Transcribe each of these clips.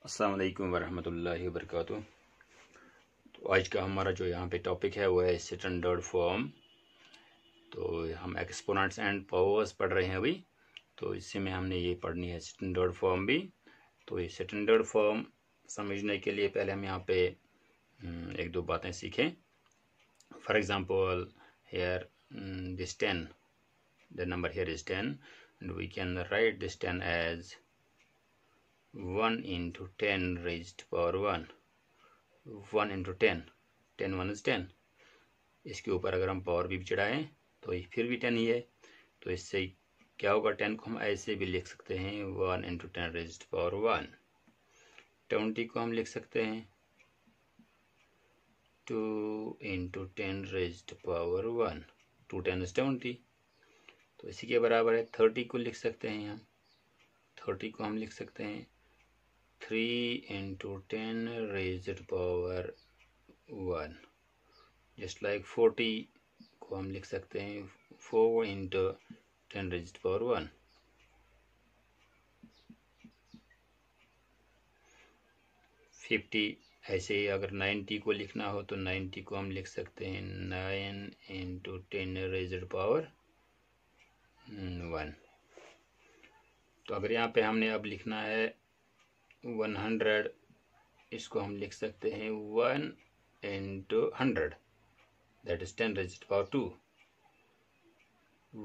अस्सलाम वालेकुम वरहमतुल्लाहि वबरकातुह। तो आज का हमारा जो यहाँ पे टॉपिक है वो है स्टैंडर्ड फॉर्म। तो हम एक्सपोनेंट्स एंड पावर्स पढ़ रहे हैं अभी। तो इसी में हमने ये पढ़नी है स्टैंडर्ड फॉर्म भी। तो ये स्टैंडर्ड फॉर्म समझने के लिए पहले हम यहाँ पे एक दो बातें सीखें। For example here this 10, the number here is 10 and we can write this 10 as 1 into 10 raised to power 1, 1 into 10, 10 1 is 10। इसके ऊपर अगर हम पावर भी चढ़ाएं तो ये फिर भी 10 ही है। तो इससे क्या होगा, 10 को हम ऐसे भी लिख सकते हैं 1 into 10 raised to power 1। 20 को हम लिख सकते हैं 2 into 10 raised to power 1, 2 10 is 20। तो इसी के बराबर है। 30 को लिख सकते हैं हम, 30 को हम लिख सकते हैं 3 into 10 raised to power 1। just like 40 को हम लिख सकते हैं 4 into 10 raised to power 1। 50 ऐसे ही अगर 90 को लिखना हो तो 90 को हम लिख सकते हैं 9 into 10 raised to power 1। तो अगर यहाँ पे हमने अब लिखना है 100, इसको हम लिख सकते हैं 1 into 100, that is 10 raised to power 2।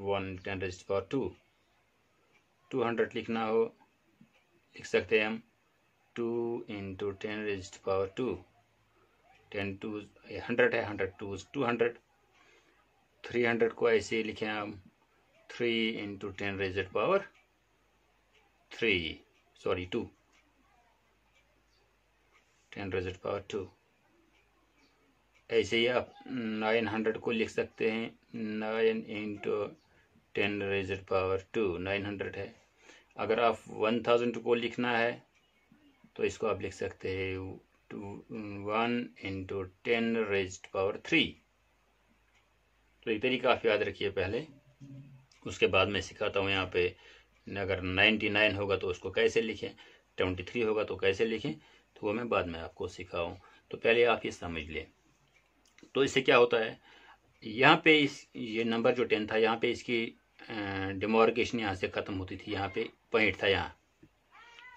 1 10 raised to power 2। 200 लिखना हो लिख सकते हैं हम 2 into 10 raised to power 2। 10 2 100 है, 100 2 is 200। 300 को ऐसे ही लिखें हम 3 into 10 raised to power 2। 10 raised to power 2। ऐसे ही आप 900 को लिख सकते हैं 9 into 10 raised to power 2, 900 है। अगर आप 1000 को लिखना है तो इसको आप लिख सकते हैं 1 into 10 raised to power 3। तो ये तरीका आप याद रखिए पहले, उसके बाद मैं सिखाता हूँ यहाँ पे अगर 99 होगा तो उसको कैसे लिखें, 23 होगा तो कैसे लिखें, तो वो मैं बाद में आपको सिखाऊँ। तो पहले आप ये समझ लें। तो इससे क्या होता है, यहाँ पे ये नंबर जो 10 था, यहाँ पे इसकी डिमार्केशन यहाँ से ख़त्म होती थी। यहाँ पे पॉइंट था, यहाँ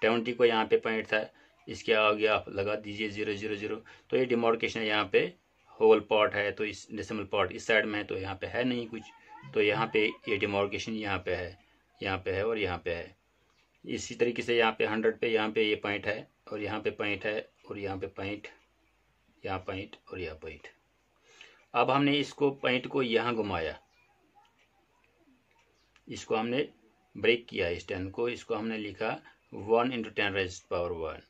20 को यहाँ पे पॉइंट था, इसके आगे आप लगा दीजिए 0 0 0। तो ये डिमार्केशन है, यहाँ पे होल पार्ट है तो इस डेसिमल पार्ट इस साइड में है, तो यहाँ पे है नहीं कुछ। तो यहाँ पे ये डिमार्केशन यहाँ पे है, यहाँ पे है और यहाँ पे है। इसी तरीके से यहाँ पे 100 पे यहाँ पे ये पॉइंट है और यहाँ पे पॉइंट है और यहाँ पे पॉइंट, यहाँ पॉइंट और यहाँ पॉइंट। अब हमने इसको पॉइंट को यहाँ घुमाया, इसको हमने ब्रेक किया इस 10 को, इसको हमने लिखा 1 into 10 raised to power 1।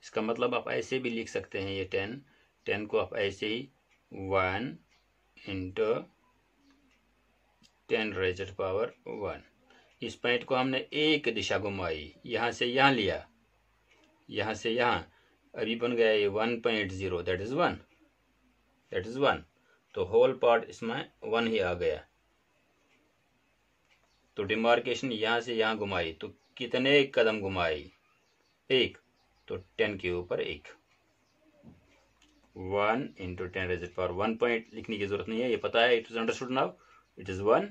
इसका मतलब आप ऐसे भी लिख सकते हैं ये 10 को आप ऐसे ही 1 into 10 raised to power 1। इस पॉइंट को हमने एक दिशा घुमाई, यहाँ से यहाँ लिया, यहाँ से यहाँ, अभी बन गया ये 1.0, दैट इज 1। तो होल पार्ट इसमें 1 ही आ गया। तो डिमार्केशन यहाँ से यहाँ घुमाई तो कितने कदम घुमाई, 1। तो 10 के ऊपर 1, 1 into 10 raised to power 1 point लिखने की जरूरत नहीं है, ये पता है, it is understood now, it is 1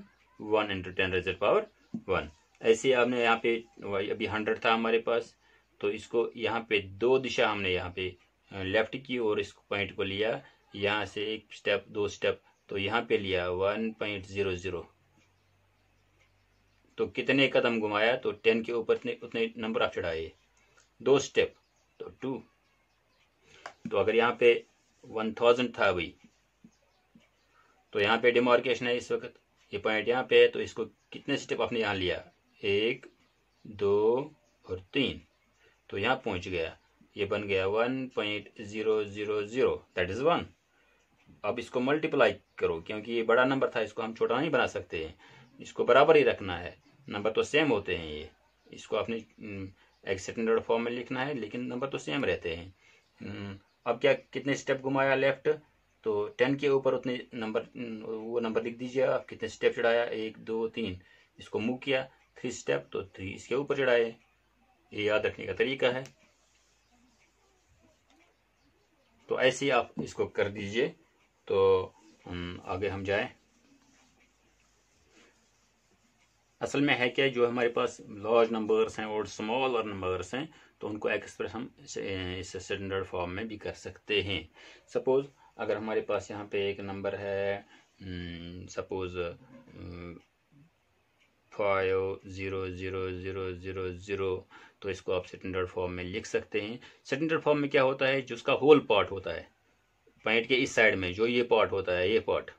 into 10 raised to power 1। ऐसे आपने यहाँ पे अभी 100 था हमारे पास, तो इसको यहाँ पे दो दिशा हमने यहाँ पे लेफ्ट की और इस पॉइंट को लिया, यहाँ से एक स्टेप, दो स्टेप, तो यहाँ पे लिया 1.00। तो कितने कदम घुमाया, तो 10 के ऊपर उतने नंबर आप चढ़ाए, 2 स्टेप, तो 2। तो अगर यहाँ पे 1000 था अभी, तो यहाँ पे डिमार्केशन है इस वक्त, ये पॉइंट यहाँ पे है, तो इसको कितने स्टेप आपने यहाँ लिया, 1 2 और 3, तो यहाँ पहुंच गया, ये बन गया 1.000, दैट इज 1। अब इसको मल्टीप्लाई करो, क्योंकि ये बड़ा नंबर था, इसको हम छोटा नहीं बना सकते हैं, इसको बराबर ही रखना है, नंबर तो सेम होते हैं ये। इसको आपने एक स्टैंडर्ड फॉर्म में लिखना है लेकिन नंबर तो सेम रहते हैं। अब क्या, कितने स्टेप घुमाया लेफ्ट, तो 10 के ऊपर उतने नंबर, वो नंबर लिख दीजिए आप, कितने स्टेप चढ़ाया, 1 2 3, इसको मूव किया 3 स्टेप, तो 3 इसके ऊपर चढ़ाए। ये याद रखने का तरीका है। तो ऐसे ही आप इसको कर दीजिए। तो आगे हम जाएं। असल में है क्या, जो हमारे पास लार्ज नंबर्स हैं और स्मॉलर नंबर्स हैं, तो उनको एक्सप्रेस हम इस स्टैंडर्ड फॉर्म में भी कर सकते हैं। सपोज अगर हमारे पास यहाँ पे एक नंबर है, सपोज 5000000, तो इसको आप स्टैंडर्ड फॉर्म में लिख सकते हैं। स्टैंडर्ड फॉर्म में क्या होता है, जो उसका होल पार्ट होता है पॉइंट के इस साइड में, जो ये पार्ट होता है, ये पार्ट,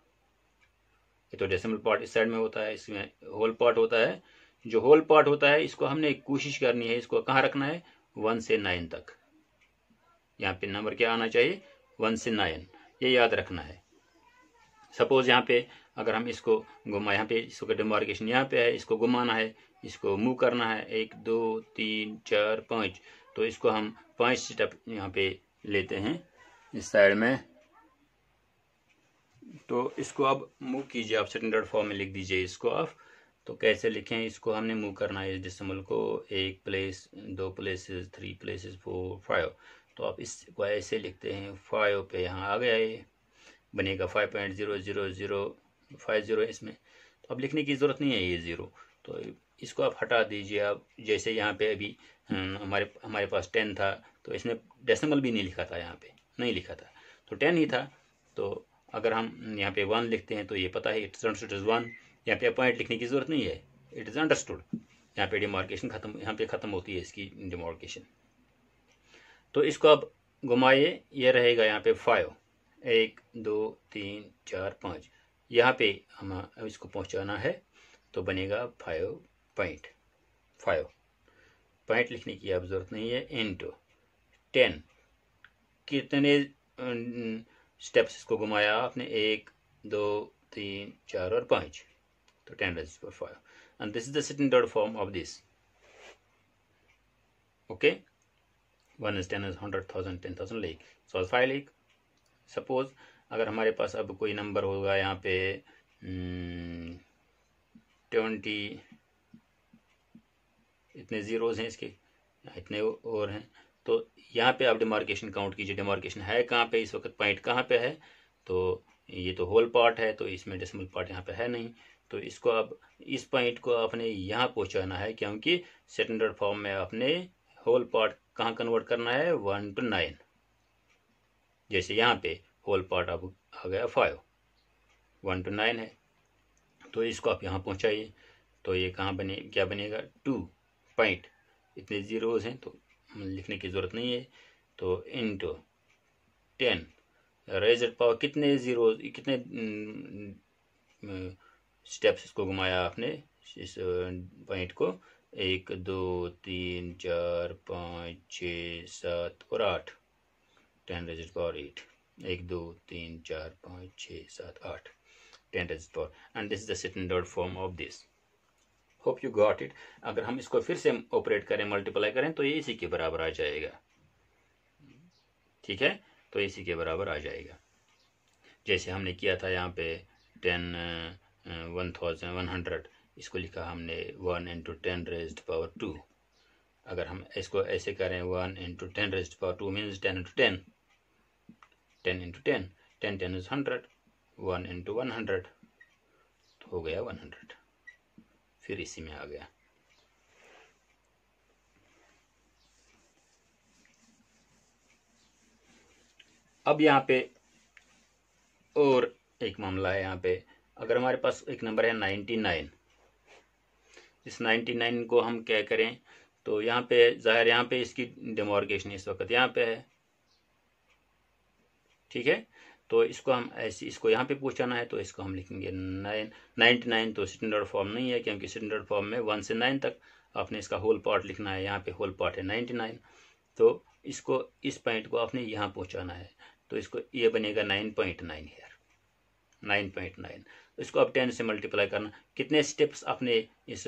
ये तो डेसिमल पार्ट इस साइड में होता है, इसमें होल पार्ट होता है। जो होल पार्ट होता है इसको हमने कोशिश करनी है, इसको कहाँ रखना है, 1 से 9 तक। यहाँ पे नंबर क्या आना चाहिए, 1 से 9, ये याद रखना है। सपोज यहाँ पे अगर हम इसको घुमाए, यहाँ पे इसको डिमार्केशन यहाँ पे है, इसको घुमाना है, इसको मूव करना है 1 2 3 4 5, तो इसको हम 5 स्टेप यहाँ पे लेते हैं इस साइड में। तो इसको अब मूव कीजिए, आप स्टैंडर्ड फॉर्म में लिख दीजिए इसको आप। तो कैसे लिखें, इसको हमने मूव करना है इस डेसिमल को 1 प्लेस, 2 प्लेसेस, 3 प्लेसेस, 4 5। तो आप इसको ऐसे लिखते हैं, 5 पे यहाँ आ गया, ये बनेगा 5.00050 इसमें। तो अब लिखने की ज़रूरत नहीं है ये ज़ीरो, तो इसको आप हटा दीजिए। आप जैसे यहाँ पे अभी हमारे पास 10 था, तो इसमें डेसिमल भी नहीं लिखा था, यहाँ पे नहीं लिखा था, तो 10 ही था। तो अगर हम यहाँ पे 1 लिखते हैं तो ये पता है इट्स अंडरस्टूड इज 1। यहाँ पे पॉइंट लिखने की ज़रूरत नहीं है, इट इज़ अंडरस्टूड। यहाँ पे डिमार्केशन खत्म, यहाँ पे ख़त्म होती है इसकी डिमार्केशन। तो इसको अब घुमाइए, ये रहेगा यहाँ पे 5, 1 2 3 4 5, यहाँ पे हम इसको पहुँचाना है, तो बनेगा 5.5। पॉइंट लिखने की अब ज़रूरत नहीं है, इनटू 10। कितने स्टेप्स इसको घुमाया आपने, 1 2 3 4 और 5, तो 10⁵ and this is the standard form of this. Okay, 1 is 10 is 100,000 10,000 like, so 5 like. Suppose अगर हमारे पास अब कोई नंबर होगा यहाँ पे 20, इतने ज़ीरोज़ हैं इसके, इतने और हैं, तो यहाँ पे आप डिमार्केशन काउंट कीजिए, डिमार्केशन है कहाँ पे इस वक्त, पॉइंट कहाँ पे है, तो ये तो होल पार्ट है, तो इसमें डेसिमल पार्ट यहाँ पे है नहीं। तो इसको अब इस पॉइंट को आपने यहाँ पहुँचाना है, क्योंकि स्टैंडर्ड फॉर्म में आपने होल पार्ट कहाँ कन्वर्ट करना है, 1 to 9। जैसे यहाँ पे होल पार्ट अब आ गया 5, 1 to 9 है, तो इसको आप यहाँ पहुँचाइए, तो ये कहाँ बने, क्या बनेगा, 2 पॉइंट, इतने ज़ीरोज़ हैं तो लिखने की ज़रूरत नहीं है, तो इनटू 10 रेज़ड पावर, कितने ज़ीरो, कितने स्टेप्स इसको घुमाया आपने इस पॉइंट को, 1 2 3 4 5 6 7 और 8, 10 raised power 8, 1 2 3 4 5 6 7 8, 10 raised power, and this is the standard form of this. Hope you got it. अगर हम इसको फिर से ऑपरेट करें, मल्टीप्लाई करें, तो ये इसी के बराबर आ जाएगा। ठीक है, तो इसी के बराबर आ जाएगा, जैसे हमने किया था यहाँ पे 10,100, इसको लिखा हमने 1 × 10⁻²। अगर हम इसको ऐसे करें 1 × 10⁻² मीन्स 10 × 10, 10 × 10, 10 10 is 100, 1 × 100, तो हो गया 100, फिर इसी में आ गया। अब यहाँ पे और एक मामला है, यहाँ पे अगर हमारे पास एक नंबर है 99, इस 99 को हम क्या करें, तो यहाँ पे जाहिर, यहाँ पे इसकी डिमार्केशन इस वक्त यहाँ पे है, ठीक है, तो इसको हम ऐसे, इसको यहाँ पे पहुँचाना है, तो इसको हम लिखेंगे 99। तो स्टैंडर्ड फॉर्म नहीं है, क्योंकि स्टैंडर्ड फॉर्म में 1 से 9 तक आपने इसका होल पार्ट लिखना है, यहाँ पे होल पार्ट है 99, तो इसको इस पॉइंट को आपने यहाँ पहुँचाना है, तो इसको ये बनेगा 9.9 हेयर, 9.9। इसको अब 10 से मल्टीप्लाई करना, कितने स्टेप्स आपने इस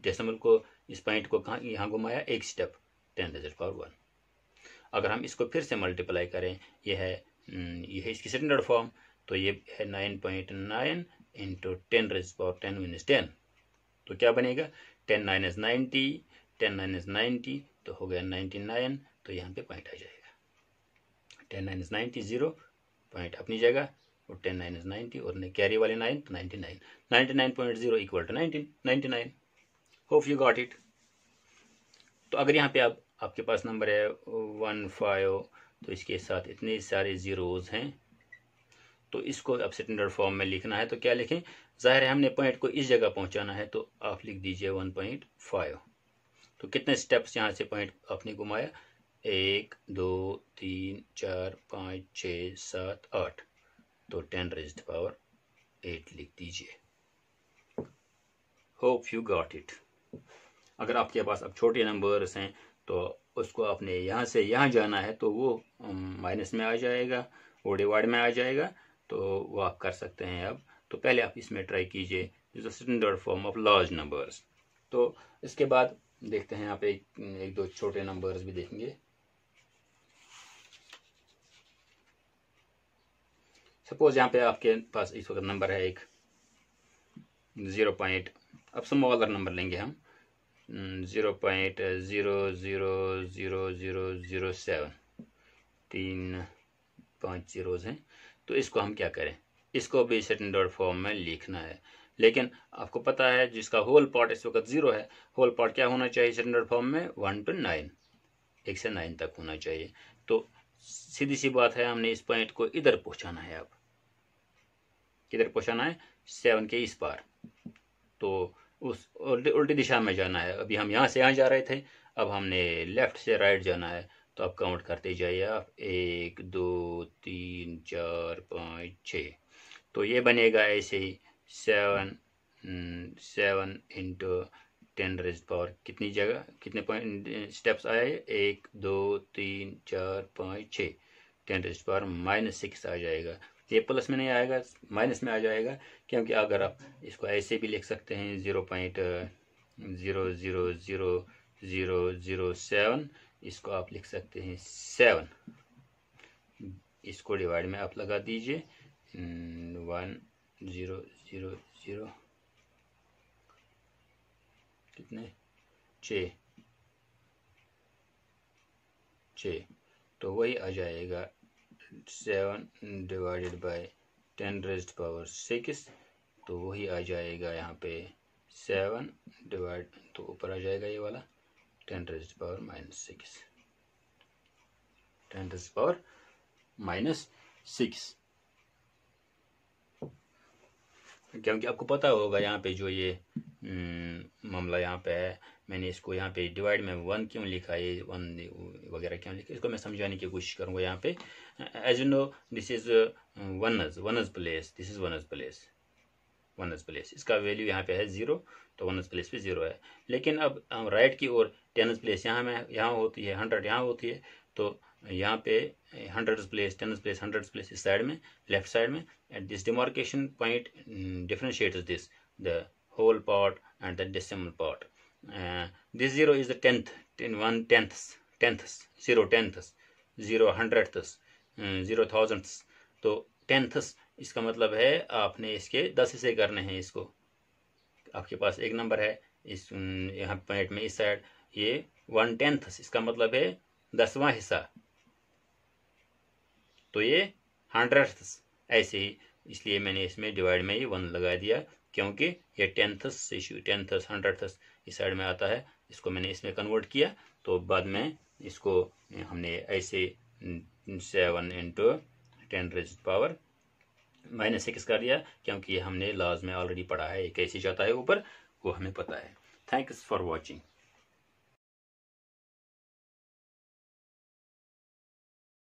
डेसिमल को, इस पॉइंट को कहाँ यहाँ घुमाया, एक स्टेप, 10⁻⁴ अगर हम इसको फिर से मल्टीप्लाई करें, ये है इसकी स्टैंडर्ड फॉर्म, तो ये है 9.9 × 10⁻10 मीन्स 10, तो क्या बनेगा, 10 9 is 90, 10 9 is 90, तो हो गया 99, तो यहाँ पे पॉइंट आ जाएगा। 10 9 इज 90, 0 पॉइंट अपनी जगह, और 10 9 इज 90, और कैरी वाले 9 तो 99, 99.0 equal to 99। Hope you got it. तो अगर यहाँ पे आपके पास नंबर है 15, तो इसके साथ इतने सारे ज़ीरोज़ हैं, तो इसको अब स्टैंडर्ड फॉर्म में लिखना है। तो क्या लिखें? ज़ाहिर है हमने पॉइंट को इस जगह पहुँचाना है, तो आप लिख दीजिए 1.5। तो कितने स्टेप्स यहाँ से पॉइंट आपने घुमाया? 1 2 3 4 5 6 7 8, तो 10⁻⁸ लिख दीजिए। Hope you got it. अगर आपके पास अब छोटे नंबर्स हैं तो उसको आपने यहाँ से यहाँ जाना है, तो वो माइनस में आ जाएगा, वो डिवाइड में आ जाएगा, तो वो आप कर सकते हैं अब। तो पहले आप इसमें ट्राई कीजिए, is standard form of large numbers. तो इसके बाद देखते हैं यहाँ पे एक दो छोटे नंबर्स भी देखेंगे। सपोज यहाँ पे आपके पास इस वक्त नंबर है एक 0 पॉइंट, अब स्मॉलर नंबर लेंगे हम 0.000007, 3-5 ज़ीरोज़ हैं। तो इसको हम क्या करें? इसको भी स्टैंडर्ड फॉर्म में लिखना है, लेकिन आपको पता है जिसका होल पार्ट इस वक्त 0 है, होल पार्ट क्या होना चाहिए स्टैंडर्ड फॉर्म में? 1 to 9, 1 से 9 तक होना चाहिए। तो सीधी सी बात है, हमने इस पॉइंट को इधर पहुंचाना है। अब किधर पहुंचाना है? 7 के इस पार, तो उस उल्टी दिशा में जाना है। अभी हम यहाँ से यहाँ जा रहे थे, अब हमने लेफ्ट से राइट जाना है। तो आप काउंट करते जाइए आप, 1 2 3 4 5 6। तो ये बनेगा ऐसे ही 7 इंटू 10⁻⁴ कितनी जगह, कितने पॉइंट स्टेप्स आए? 1 2 3 4 5 6, 10⁻⁻6 आ जाएगा। ये प्लस में नहीं आएगा, माइनस में आ जाएगा, क्योंकि अगर आप इसको ऐसे भी लिख सकते हैं 0.000007, इसको आप लिख सकते हैं 7, इसको डिवाइड में आप लगा दीजिए 1000 कितने 6, तो वही आ जाएगा 7 डिवाइडेड बाय 10⁻⁶, तो वही आ जाएगा यहाँ पे 7 डिवाइड, तो ऊपर आ जाएगा ये वाला 10⁻⁻6, 10⁻⁻6। क्योंकि आपको पता होगा यहाँ पे जो ये मामला यहाँ पे है, मैंने इसको यहाँ पे डिवाइड में 1 क्यों लिखा, ये 1 वगैरह क्यों लिखा, इसको मैं समझाने की कोशिश करूँगा यहाँ पे। As you know this is one's place, this is one's place, इसका वैल्यू यहाँ पे है 0, तो वनज प्लेस पे 0 है। लेकिन अब हम राइट की ओर 10th प्लेस यहाँ होती है, 100 यहाँ होती है, तो यहाँ पे 100th place 10th place 100th place इस साइड में, लेफ्ट साइड में। At this demarcation point differentiates this the whole part and the decimal part. This 0 is the 10th, 1/10, 0 10th, 0 100th, 0 thousandths। तो 10th इसका मतलब है आपने इसके 10 हिस्से करने हैं। इसको आपके पास एक नंबर है इस यहाँ पॉइंट में इस साइड, ये 1/10, इसका मतलब है 10वां हिस्सा, तो ये 100th ऐसे ही, इसलिए मैंने इसमें डिवाइड में ही 1 लगा दिया, क्योंकि ये 10th इशू 10th 100th इस साइड में आता है, इसको मैंने इसमें कन्वर्ट किया। तो बाद में इसको हमने ऐसे 7 इंटू 10⁻⁻6 कर दिया, क्योंकि हमने लॉज में ऑलरेडी पढ़ा है, कैसे जाता है ऊपर, वो हमें पता है। Thanks for watching.